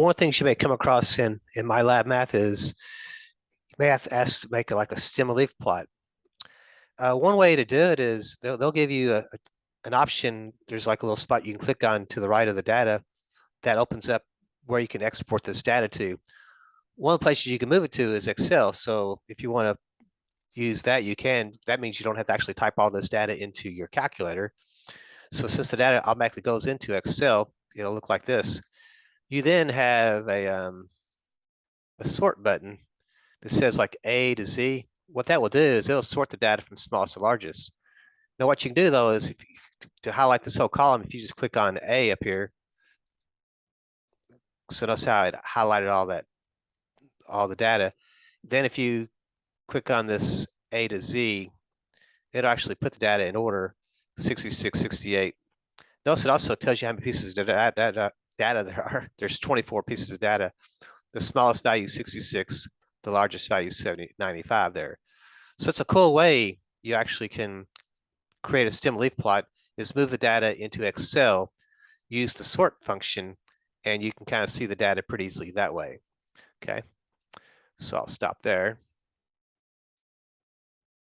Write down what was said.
One of the things you may come across in MyLab Math is math asks to make it like a stem leaf plot. One way to do it is they'll give you an option. There's like a little spot you can click on to the right of the data that opens up where you can export this data to. One of the places you can move it to is Excel. So if you want to use that, you can. That means you don't have to actually type all this data into your calculator. So since the data automatically goes into Excel, it'll look like this. You then have a sort button that says like A to Z. What that will do is it'll sort the data from smallest to largest. Now, what you can do though is to highlight this whole column, if you just click on A up here, so notice how it highlighted all the data. Then if you click on this A to Z, it'll actually put the data in order 66, 68. Notice it also tells you how many pieces of data there are. There's 24 pieces of data. The smallest value is 66. The largest value is 95 there. So it's a cool way you actually can create a stem leaf plot is move the data into Excel, use the sort function, and you can kind of see the data pretty easily that way. Okay, so I'll stop there.